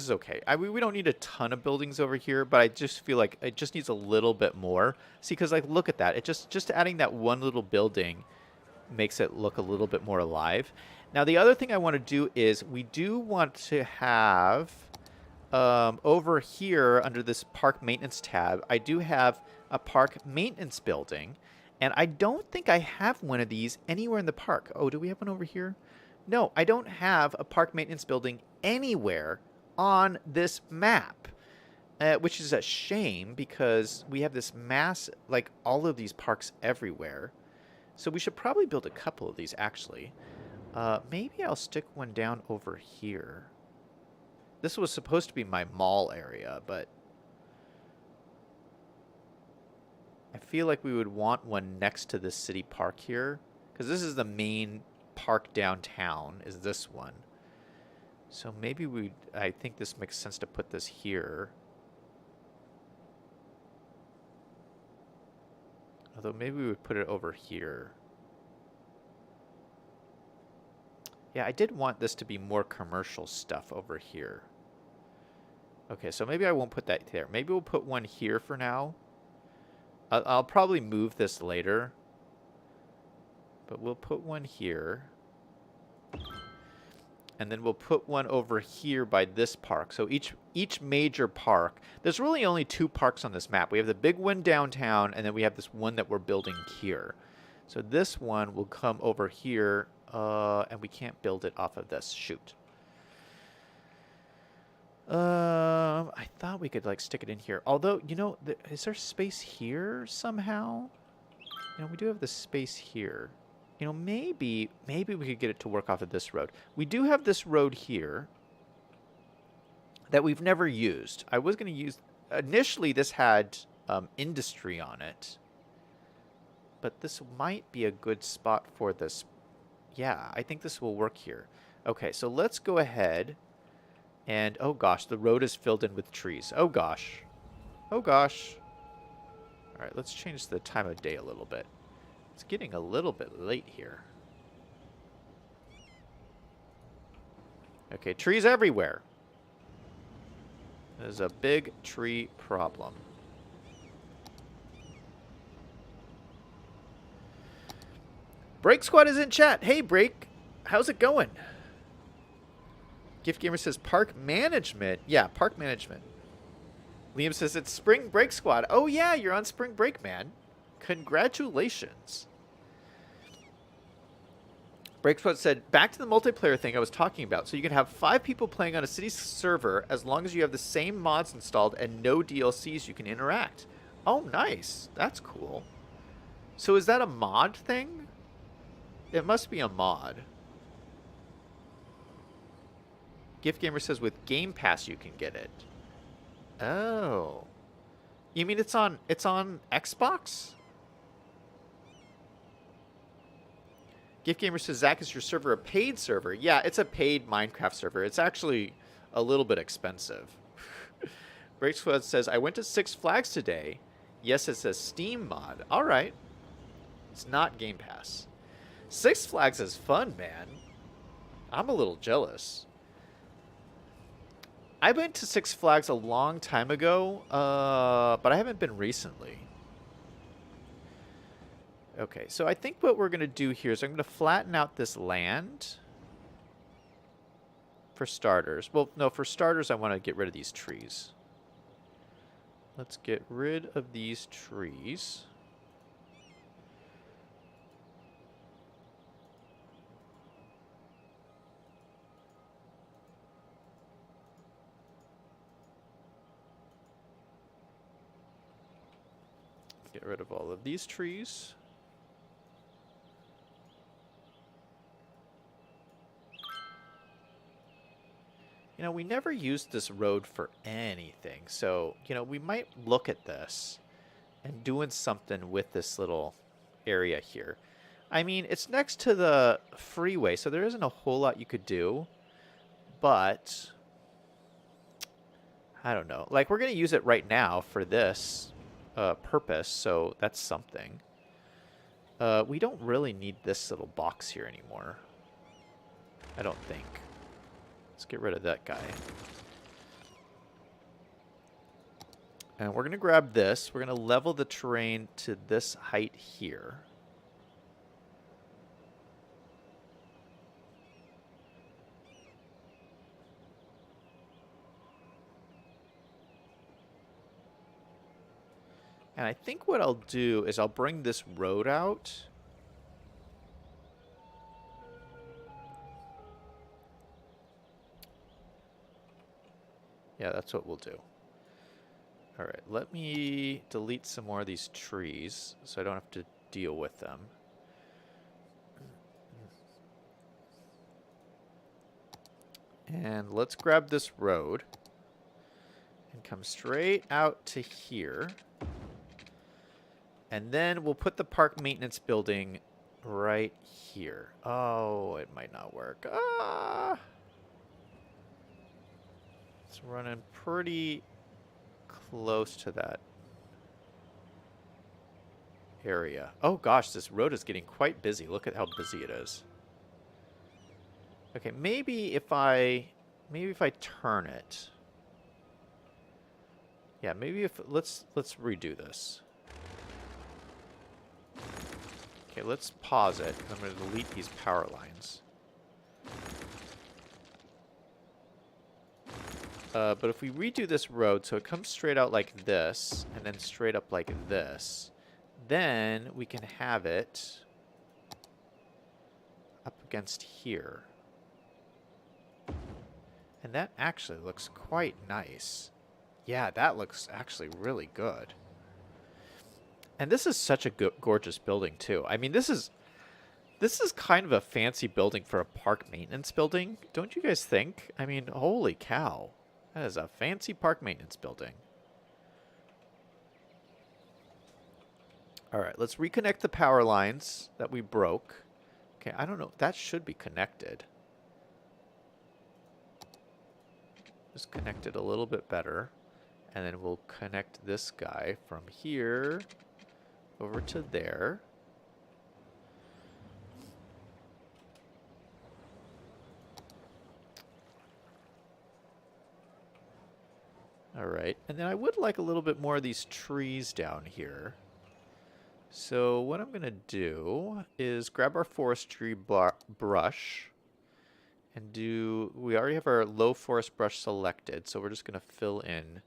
is okay. We don't need a ton of buildings over here, but I just feel like it just needs a little bit more. See, because like look at that. It just adding that one little building makes it look a little bit more alive. Now the other thing I want to do is we do want to have over here under this park maintenance tab, I do have a park maintenance building, and I don't think I have one of these anywhere in the park. Oh, do we have one over here? No, I don't have a park maintenance building anywhere on this map, which is a shame because we have this mass, like all of these parks everywhere. So we should probably build a couple of these, actually. Maybe I'll stick one down over here. This was supposed to be my mall area, but I feel like we would want one next to this city park here, because this is the main park downtown, is this one. So maybe I think this makes sense to put this here. Although maybe we would put it over here. Yeah, I did want this to be more commercial stuff over here. Okay, so maybe I won't put that there. Maybe we'll put one here for now. I'll probably move this later. But we'll put one here. And then we'll put one over here by this park. So each major park, there's really only 2 parks on this map. We have the big one downtown, and then we have this one that we're building here. So this one will come over here, and we can't build it off of this. Shoot. I thought we could like stick it in here. Although, you know, is there space here somehow? You know, we do have the space here. You know, maybe we could get it to work off of this road. We do have this road here that we've never used. I was going to use... Initially, this had industry on it. But this might be a good spot for this. Yeah, I think this will work here. Okay, so let's go ahead and... Oh, gosh, the road is filled in with trees. Oh, gosh. Oh, gosh. All right, let's change the time of day a little bit. It's getting a little bit late here. Okay, trees everywhere. There's a big tree problem. Break Squad is in chat. Hey, Break. How's it going? Gift Gamer says park management. Yeah, park management. Liam says it's Spring Break Squad. Oh, yeah, you're on Spring Break, man. Congratulations. Break Squad said, back to the multiplayer thing I was talking about. So you can have 5 people playing on a city server as long as you have the same mods installed and no DLCs you can interact. Oh, nice. That's cool. So is that a mod thing? It must be a mod. Gift Gamer says with Game Pass you can get it. Oh. You mean it's on Xbox? Gift Gamer says, Zach, is your server a paid server? Yeah, it's a paid Minecraft server. It's actually a little bit expensive. Break Squad says, I went to Six Flags today. Yes, it says Steam mod. All right. It's not Game Pass. Six Flags is fun, man. I'm a little jealous. I went to Six Flags a long time ago, but I haven't been recently. Okay, so I think what we're going to do here is I'm going to flatten out this land for starters. Well, no, for starters, I want to get rid of these trees. Let's get rid of these trees. Get rid of all of these trees. You know, we never used this road for anything. So, you know, we might look at this and doing something with this little area here. I mean, it's next to the freeway, so there isn't a whole lot you could do. But, I don't know. Like, we're going to use it right now for this purpose, so that's something. We don't really need this little box here anymore. I don't think. Let's get rid of that guy. And we're going to grab this. We're going to level the terrain to this height here. And I think what I'll do is I'll bring this road out. Yeah, that's what we'll do. All right, let me delete some more of these trees so I don't have to deal with them. And let's grab this road and come straight out to here. And then we'll put the park maintenance building right here. Oh, it might not work. Ah! It's running pretty close to that area. Oh gosh, this road is getting quite busy. Look at how busy it is. Okay, maybe if I turn it. Yeah, maybe if let's redo this. Okay, let's pause it. I'm going to delete these power lines. But if we redo this road, so it comes straight out like this, and then straight up like this, then we can have it up against here. And that actually looks quite nice. Yeah, that looks actually really good. And this is such a gorgeous building, too. I mean, this is kind of a fancy building for a park maintenance building. Don't you guys think? I mean, holy cow. That is a fancy park maintenance building. All right, let's reconnect the power lines that we broke. Okay, I don't know. That should be connected. Just connect it a little bit better. And then we'll connect this guy from here over to there. All right, and then I would like a little bit more of these trees down here. So what I'm going to do is grab our forestry brush and we already have our low forest brush selected, so we're just going to fill in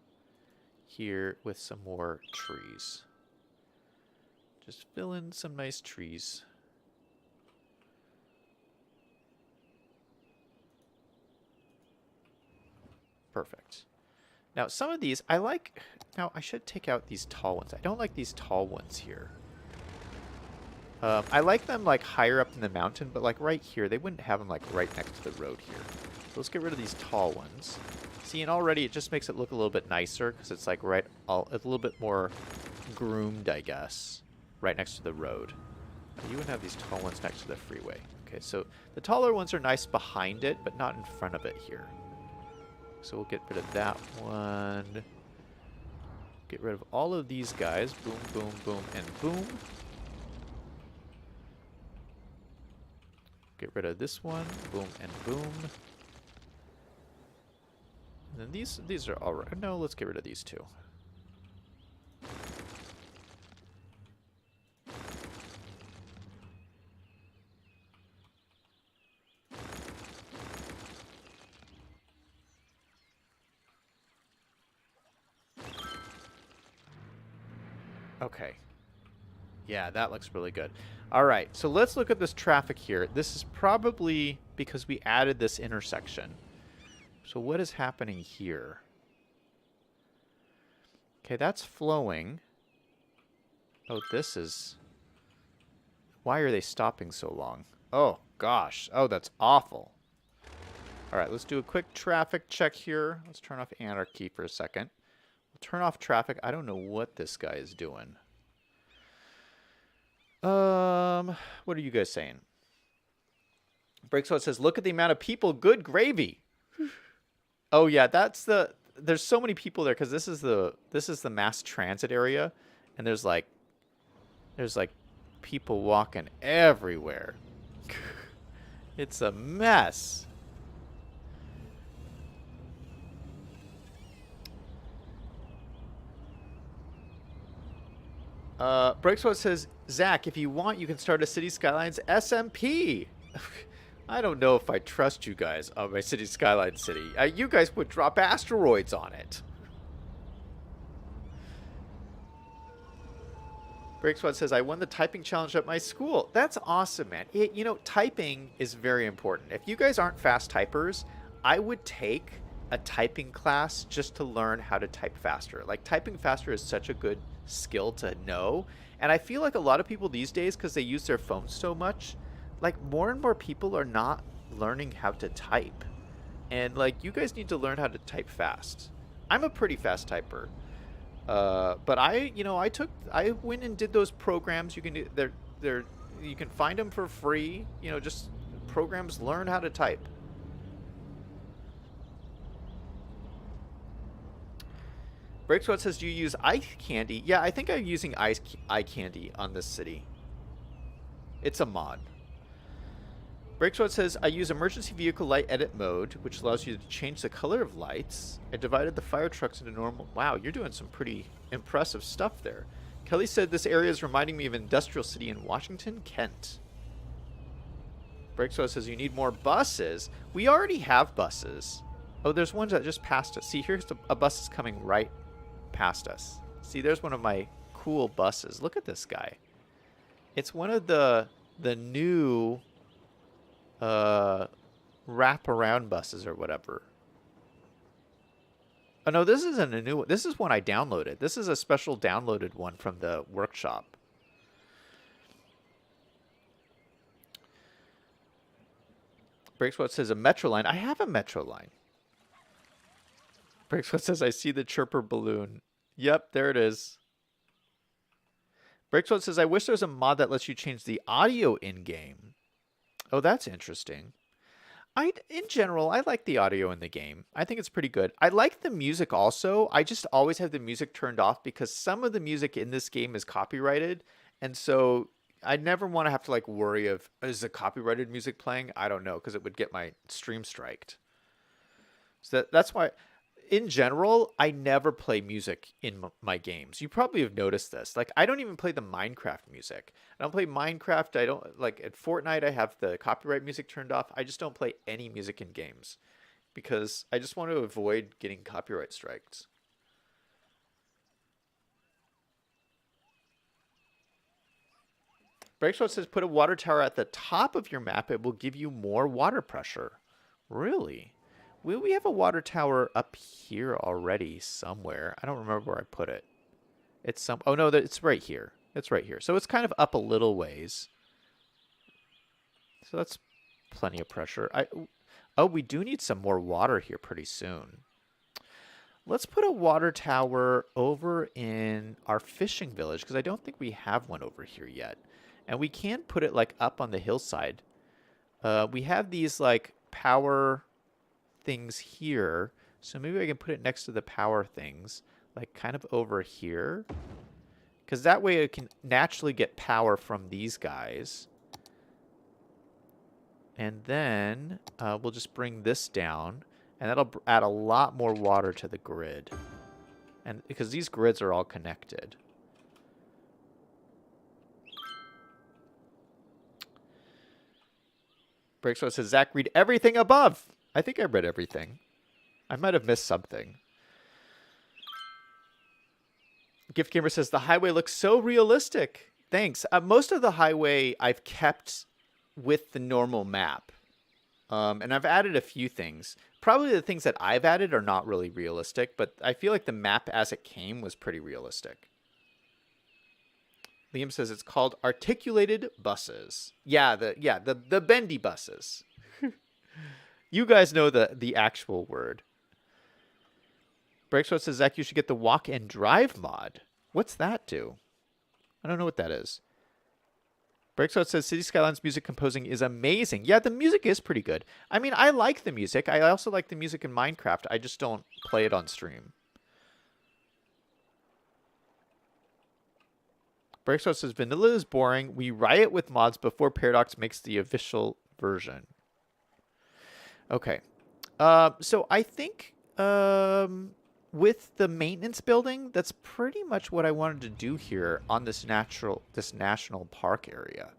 here with some more trees. Just fill in some nice trees. Perfect. Now, some of these, I like... Now, I should take out these tall ones. I don't like these tall ones here. I like them, like, higher up in the mountain, but, like, right here, they wouldn't have them, like, right next to the road here. So let's get rid of these tall ones. See, and already it just makes it look a little bit nicer, because it's, like, it's a little bit more groomed, I guess, right next to the road. You wouldn't have these tall ones next to the freeway. Okay, so the taller ones are nice behind it, but not in front of it here. So we'll get rid of that one. Get rid of all of these guys. Boom, boom, boom, and boom. Get rid of this one. Boom and boom. And then these are all right. No, let's get rid of these two. Okay. Yeah, that looks really good. All right, so let's look at this traffic here. This is probably because we added this intersection. So what is happening here? Okay, that's flowing. Oh, this is... Why are they stopping so long? Oh, gosh. Oh, that's awful. All right, let's do a quick traffic check here. Let's turn off Anarchy for a second. Turn off traffic. I don't know what this guy is doing. What are you guys saying? Breaksword says, look at the amount of people. Good gravy. Oh yeah, there's so many people there because this is the mass transit area, and there's like people walking everywhere. It's a mess. Breaksword says, Zach, if you want, you can start a City Skylines SMP. I don't know if I trust you guys on my City Skylines city. You guys would drop asteroids on it. Breaksword says, I won the typing challenge at my school. That's awesome, man. You know, typing is very important. If you guys aren't fast typers, I would take a typing class just to learn how to type faster. Like, typing faster is such a good skill to know. And I feel like a lot of people these days, because they use their phones so much, like, more and more people are not learning how to type. And, like, you guys need to learn how to type fast. I'm a pretty fast typer. But I went and did those programs. You can do, you can find them for free. You know, just programs, learn how to type. Breaksword says, do you use eye candy? Yeah, I think I'm using eye candy on this city. It's a mod. Breaksword says, I use emergency vehicle light edit mode, which allows you to change the color of lights. I divided the fire trucks into normal. Wow, you're doing some pretty impressive stuff there. Kelly said, this area is reminding me of an industrial city in Washington, Kent. Breaksword says, you need more buses. We already have buses. Oh, there's ones that just passed us. See, here's a bus is coming right past us. See, there's one of my cool buses. Look at this guy. It's one of the new wraparound buses or whatever. Oh no, this isn't a new one. This is one I downloaded. This is a special downloaded one from the workshop. Breaksword says a metro line. I have a metro line. Breaksword says I see the chirper balloon. Yep, there it is. Breaksword says I wish there was a mod that lets you change the audio in-game. Oh, that's interesting. In general, I like the audio in the game. I think it's pretty good. I like the music also. I just always have the music turned off because some of the music in this game is copyrighted. And so I never want to have to like worry of, is the copyrighted music playing? I don't know, because it would get my stream striked. So that's why, in general, I never play music in my games. You probably have noticed this. Like, I don't even play the Minecraft music. I don't play Minecraft. I don't, like, at Fortnite, I have the copyright music turned off. I just don't play any music in games because I just want to avoid getting copyright strikes. Breakshot says, put a water tower at the top of your map. It will give you more water pressure. Really? We have a water tower up here already somewhere. I don't remember where I put it. It's some... Oh, no, it's right here. It's right here. So it's kind of up a little ways. So that's plenty of pressure. Oh, we do need some more water here pretty soon. Let's put a water tower over in our fishing village because I don't think we have one over here yet. And we can put it like up on the hillside. We have these like power things here, so maybe I can put it next to the power things, like kind of over here, because that way it can naturally get power from these guys. And then we'll just bring this down, and that'll add a lot more water to the grid, and because these grids are all connected. Breaksword says, Zach, read everything above. I think I read everything. I might have missed something. Gift Gamer says, the highway looks so realistic. Thanks. Most of the highway I've kept with the normal map. And I've added a few things. Probably the things that I've added are not really realistic, but I feel like the map as it came was pretty realistic. Liam says it's called articulated buses. Yeah, the bendy buses. You guys know the actual word. Breaksword says, Zach, you should get the walk and drive mod. What's that do? I don't know what that is. Breaksword says, City Skylines music composing is amazing. Yeah, the music is pretty good. I mean, I like the music. I also like the music in Minecraft. I just don't play it on stream. Breaksword says vanilla is boring. We riot with mods before Paradox makes the official version. Okay. So I think with the maintenance building, that's pretty much what I wanted to do here on this national park area.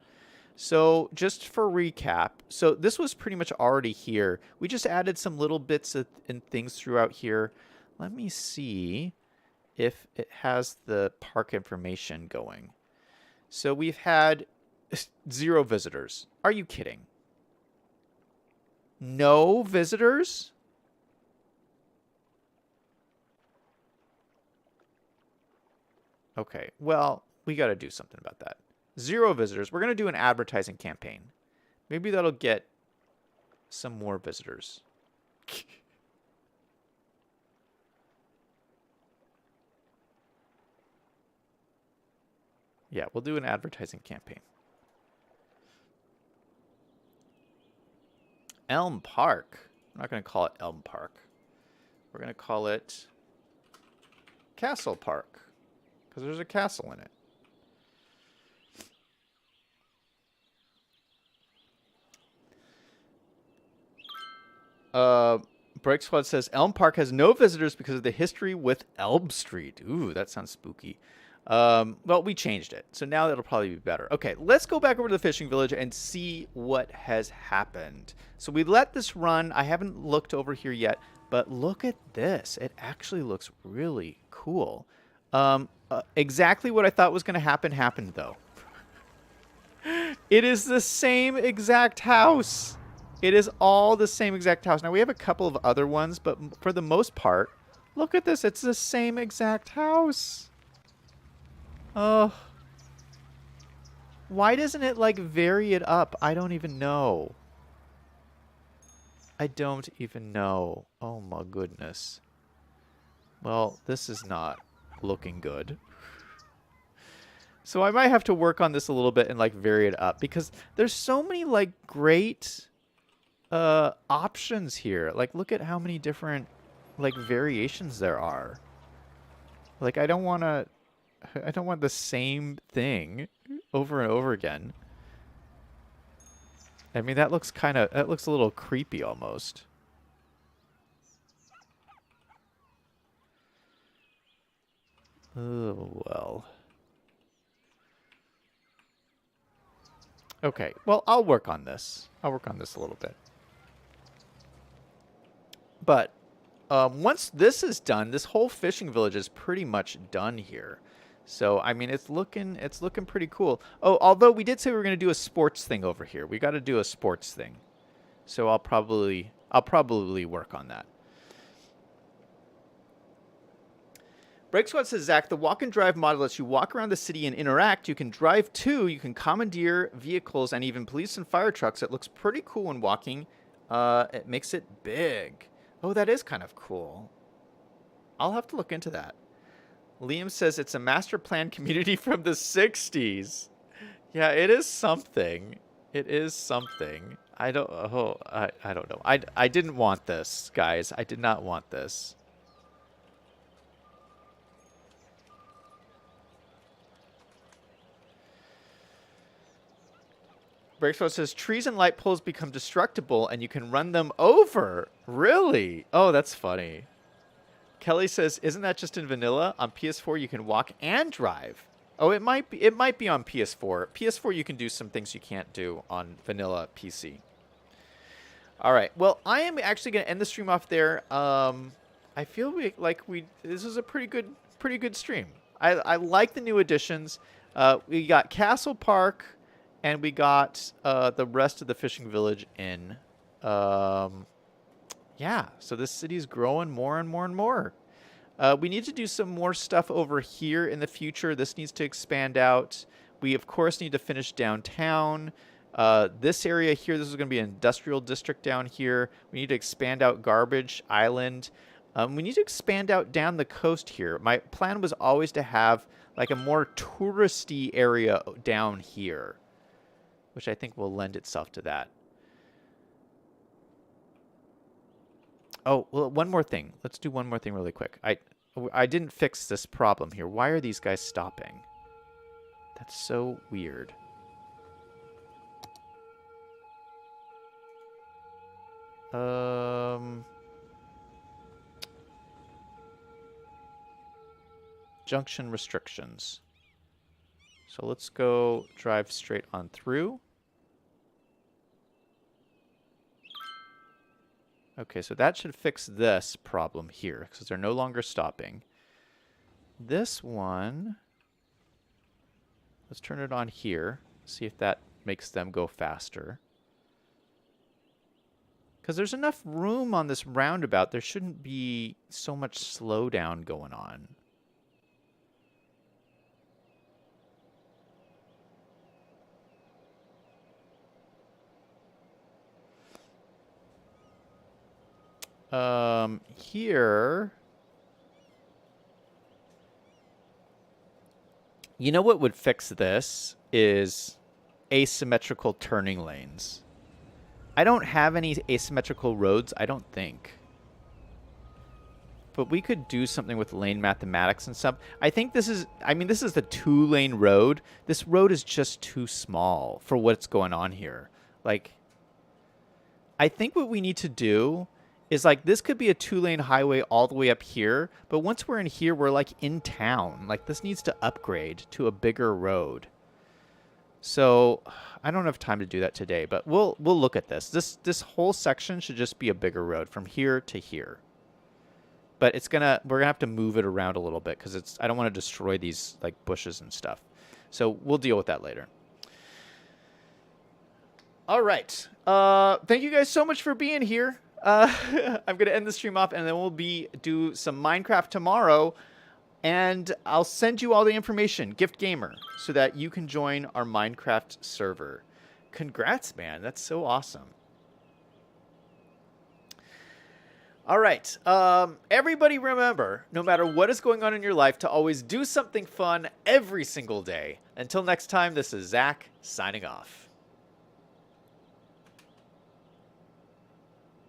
So just for recap, so this was pretty much already here. We just added some little bits and things throughout here. Let me see if it has the park information going. So we've had 0 visitors. Are you kidding? No visitors? Okay, well, we got to do something about that. 0 visitors. We're going to do an advertising campaign. Maybe that'll get some more visitors. Yeah, we'll do an advertising campaign. Elm Park. I'm not going to call it Elm Park. We're going to call it Castle Park, because there's a castle in it. Break Squad says Elm Park has no visitors because of the history with Elm Street. Ooh, that sounds spooky. Well, we changed it, so now that'll probably be better. Okay, let's go back over to the fishing village and see what has happened. So we let this run. I haven't looked over here yet, but look at this. It actually looks really cool. Exactly what I thought was going to happen happened, though. It is the same exact house. It is all the same exact house. Now, we have a couple of other ones, but for the most part, look at this. It's the same exact house. Oh. Why doesn't it, like, vary it up? I don't even know. I don't even know. Oh, my goodness. Well, this is not looking good. So I might have to work on this a little bit and, like, vary it up. Because there's so many, like, great options here. Like, look at how many different, like, variations there are. Like, I don't want the same thing over and over again. I mean, that looks a little creepy almost. Oh, well. Okay, well, I'll work on this. I'll work on this a little bit. But once this is done, this whole fishing village is pretty much done here. So, I mean, it's looking pretty cool. Oh, although we did say we were going to do a sports thing over here. We got to do a sports thing. So I'll probably work on that. Break Squad says, Zach, the walk and drive mod lets you walk around the city and interact. You can drive too. You can commandeer vehicles and even police and fire trucks. It looks pretty cool when walking. It makes it big. Oh, that is kind of cool. I'll have to look into that. Liam says it's a master plan community from the 60s. Yeah, it is something. It is something. I don't know. I didn't want this, guys. I did not want this. Breakthrough says trees and light poles become destructible and you can run them over. Really? Oh, that's funny. Kelly says, isn't that just in vanilla? On PS4 you can walk and drive. Oh, it might be on PS4. PS4 you can do some things you can't do on vanilla PC. All right. Well, I am actually going to end the stream off there. I feel like this is a pretty good stream. I like the new additions. We got Castle Park. And we got the rest of the fishing village in. Yeah, so this city's growing more and more and more. We need to do some more stuff over here in the future. This needs to expand out. We, of course, need to finish downtown. This area here, this is going to be an industrial district down here. We need to expand out Garbage Island. We need to expand out down the coast here. My plan was always to have like a more touristy area down here, which I think will lend itself to that. Oh, well, one more thing. Let's do one more thing really quick. I didn't fix this problem here. Why are these guys stopping? That's so weird. Junction restrictions. So let's go drive straight on through. Okay, so that should fix this problem here, because they're no longer stopping. This one, let's turn it on here, see if that makes them go faster. Because there's enough room on this roundabout, there shouldn't be so much slowdown going on. Here, you know what would fix this is asymmetrical turning lanes. I don't have any asymmetrical roads, I don't think. But we could do something with lane mathematics and stuff. I think this is, I mean, this is the 2-lane road. This road is just too small for what's going on here. Like, I think what we need to do is, like, this could be a 2-lane highway all the way up here, but once we're in here, we're, like, in town. Like, this needs to upgrade to a bigger road. So, I don't have time to do that today, but we'll look at this. This whole section should just be a bigger road from here to here. But we're gonna have to move it around a little bit because I don't want to destroy these, like, bushes and stuff. So, we'll deal with that later. All right. Thank you guys so much for being here. I'm going to end the stream off, and then we'll do some Minecraft tomorrow. And I'll send you all the information, Gift Gamer, so that you can join our Minecraft server. Congrats, man. That's so awesome. All right. Everybody remember, no matter what is going on in your life, to always do something fun every single day. Until next time, this is Zach signing off.